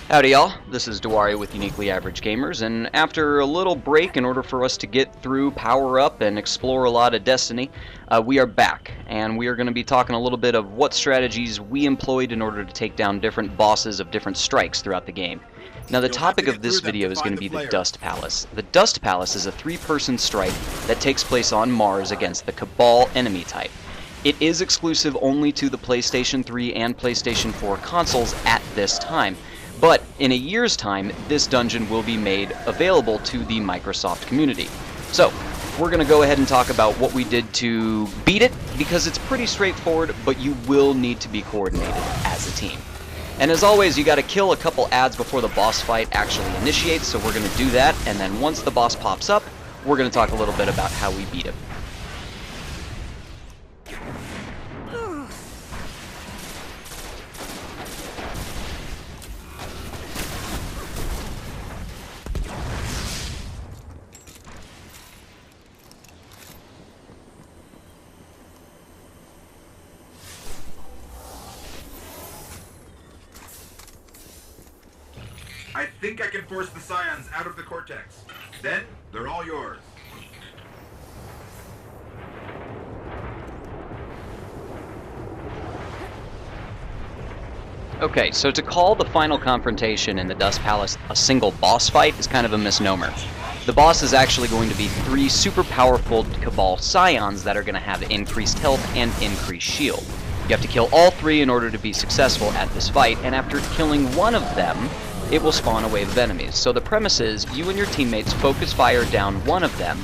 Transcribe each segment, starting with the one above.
Howdy y'all, this is Diwari with Uniquely Average Gamers, and after a little break in order for us to get through Power Up and explore a lot of Destiny, we are back, and we are going to be talking a little bit of what strategies we employed in order to take down different bosses of different strikes throughout the game. Now the topic of this video is going to be the Dust Palace. The Dust Palace is a three-person strike that takes place on Mars against the Cabal enemy type. It is exclusive only to the PlayStation 3 and PlayStation 4 consoles at this time. But in a year's time, this dungeon will be made available to the Microsoft community. So, we're going to go ahead and talk about what we did to beat it, because it's pretty straightforward, but you will need to be coordinated as a team. And as always, you got to kill a couple ads before the boss fight actually initiates, so we're going to do that, and then once the boss pops up, we're going to talk a little bit about how we beat him. I think I can force the Scions out of the Cortex. Then, they're all yours. Okay, so to call the final confrontation in the Dust Palace a single boss fight is kind of a misnomer. The boss is actually going to be three super powerful Cabal Scions that are going to have increased health and increased shield. You have to kill all three in order to be successful at this fight, and after killing one of them, it will spawn a wave of enemies. So the premise is, you and your teammates focus fire down one of them,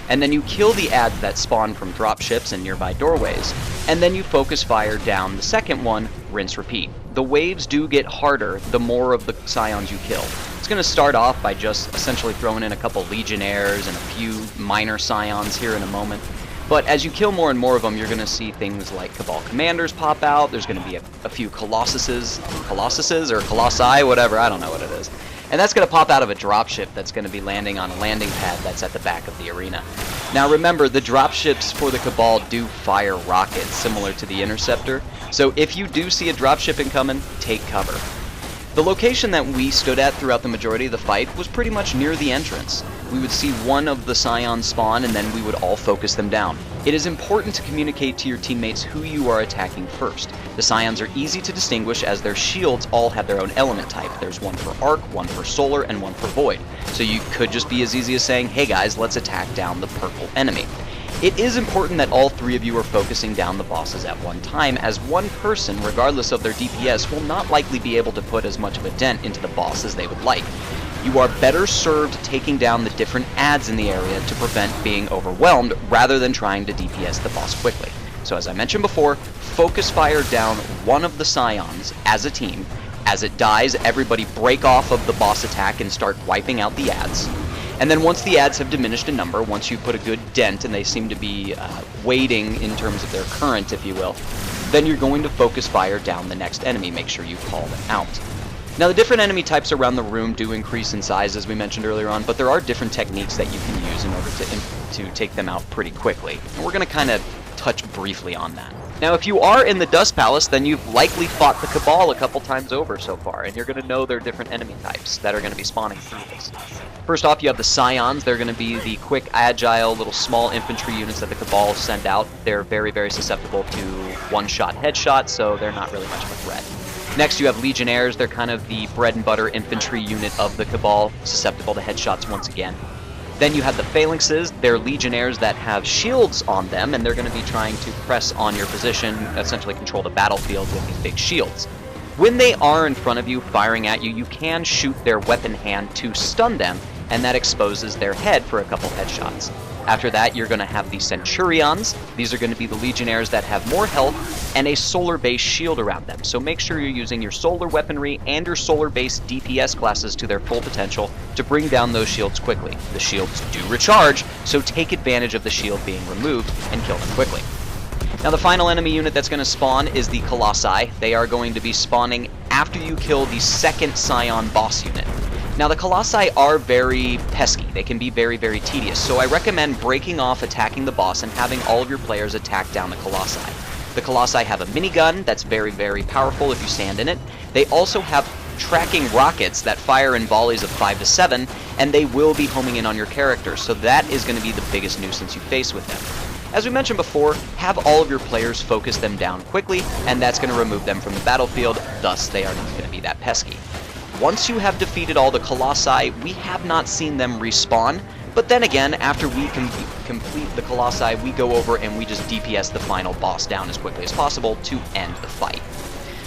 and then you kill the ads that spawn from dropships and nearby doorways, and then you focus fire down the second one, rinse repeat. The waves do get harder the more of the Scions you kill. It's going to start off by just essentially throwing in a couple Legionnaires and a few minor Scions here in a moment. But as you kill more and more of them, you're going to see things like Cabal Commanders pop out. There's going to be a few Colossuses or Colossi, whatever, I don't know what it is. And that's going to pop out of a dropship that's going to be landing on a landing pad that's at the back of the arena. Now remember, the dropships for the Cabal do fire rockets, similar to the Interceptor. So if you do see a dropship incoming, take cover. The location that we stood at throughout the majority of the fight was pretty much near the entrance. We would see one of the Scions spawn, and then we would all focus them down. It is important to communicate to your teammates who you are attacking first. The Scions are easy to distinguish as their shields all have their own element type. There's one for Arc, one for Solar, and one for Void. So you could just be as easy as saying, hey guys, let's attack down the purple enemy. It is important that all three of you are focusing down the bosses at one time, as one person, regardless of their DPS, will not likely be able to put as much of a dent into the boss as they would like. You are better served taking down the different ads in the area to prevent being overwhelmed, rather than trying to DPS the boss quickly. So as I mentioned before, focus fire down one of the Scions as a team. As it dies, everybody break off of the boss attack and start wiping out the ads. And then once the ads have diminished in number, once you put a good dent and they seem to be waiting in terms of their current, if you will, then you're going to focus fire down the next enemy. Make sure you call them out. Now the different enemy types around the room do increase in size, as we mentioned earlier on, but there are different techniques that you can use in order to take them out pretty quickly. And we're going to kind of touch briefly on that. Now if you are in the Dust Palace, then you've likely fought the Cabal a couple times over so far, and you're going to know their different enemy types that are going to be spawning through this. First off, you have the Scions. They're going to be the quick, agile, little small infantry units that the Cabal send out. They're very, very susceptible to one-shot headshots, so they're not really much of a threat. Next, you have Legionnaires. They're kind of the bread-and-butter infantry unit of the Cabal, susceptible to headshots once again. Then you have the Phalanxes. They're Legionnaires that have shields on them, and they're going to be trying to press on your position, essentially control the battlefield with these big shields. When they are in front of you, firing at you, you can shoot their weapon hand to stun them, and that exposes their head for a couple headshots. After that, you're going to have the Centurions. These are going to be the Legionnaires that have more health and a solar-based shield around them. So make sure you're using your solar weaponry and your solar-based DPS classes to their full potential to bring down those shields quickly. The shields do recharge, so take advantage of the shield being removed and kill them quickly. Now the final enemy unit that's going to spawn is the Colossi. They are going to be spawning after you kill the second Scion boss unit. Now the Colossi are very pesky. They can be very, very tedious, so I recommend breaking off attacking the boss and having all of your players attack down the Colossi. The Colossi have a minigun that's very, very powerful if you stand in it. They also have tracking rockets that fire in volleys of 5 to 7, and they will be homing in on your characters, so that is going to be the biggest nuisance you face with them. As we mentioned before, have all of your players focus them down quickly, and that's going to remove them from the battlefield, thus they are not going to be that pesky. Once you have defeated all the Colossi, we have not seen them respawn, but then again, after we complete the Colossi, we go over and we just DPS the final boss down as quickly as possible to end the fight.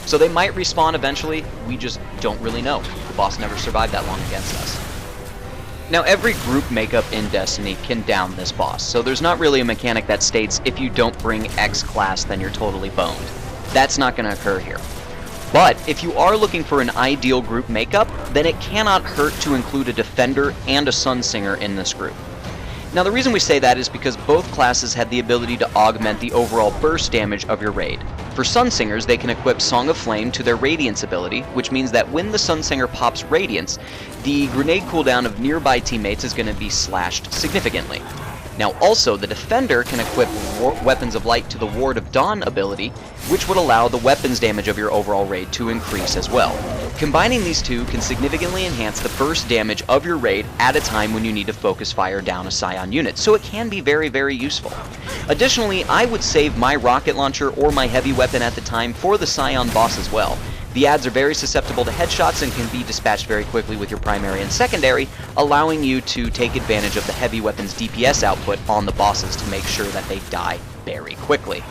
So they might respawn eventually, we just don't really know. The boss never survived that long against us. Now, every group makeup in Destiny can down this boss, so there's not really a mechanic that states if you don't bring X class, then you're totally boned. That's not going to occur here. But if you are looking for an ideal group makeup, then it cannot hurt to include a Defender and a Sunsinger in this group. Now, the reason we say that is because both classes have the ability to augment the overall burst damage of your raid. For Sunsingers, they can equip Song of Flame to their Radiance ability, which means that when the Sunsinger pops Radiance, the grenade cooldown of nearby teammates is going to be slashed significantly. Now also, the Defender can equip Weapons of Light to the Ward of Dawn ability, which would allow the weapons damage of your overall raid to increase as well. Combining these two can significantly enhance the burst damage of your raid at a time when you need to focus fire down a Scion unit, so it can be very, very useful. Additionally, I would save my rocket launcher or my heavy weapon at the time for the Scion boss as well. The adds are very susceptible to headshots and can be dispatched very quickly with your primary and secondary, allowing you to take advantage of the heavy weapons DPS output on the bosses to make sure that they die very quickly.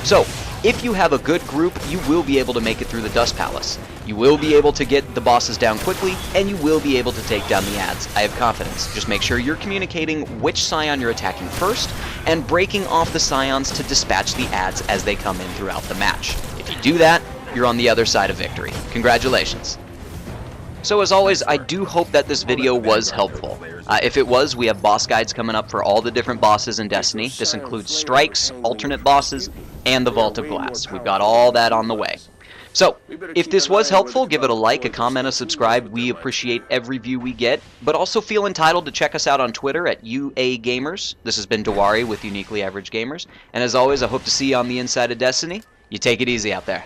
So, if you have a good group, you will be able to make it through the Dust Palace. You will be able to get the bosses down quickly, and you will be able to take down the adds. I have confidence. Just make sure you're communicating which Scion you're attacking first, and breaking off the Scions to dispatch the adds as they come in throughout the match. If you do that, you're on the other side of victory. Congratulations. So as always, I do hope that this video was helpful. If it was, we have boss guides coming up for all the different bosses in Destiny. This includes strikes, alternate bosses, and the Vault of Glass. We've got all that on the way. So, if this was helpful, give it a like, a comment, a subscribe. We appreciate every view we get, but also feel entitled to check us out on Twitter at UA Gamers. This has been Diwari with Uniquely Average Gamers, and as always, I hope to see you on the inside of Destiny. You take it easy out there.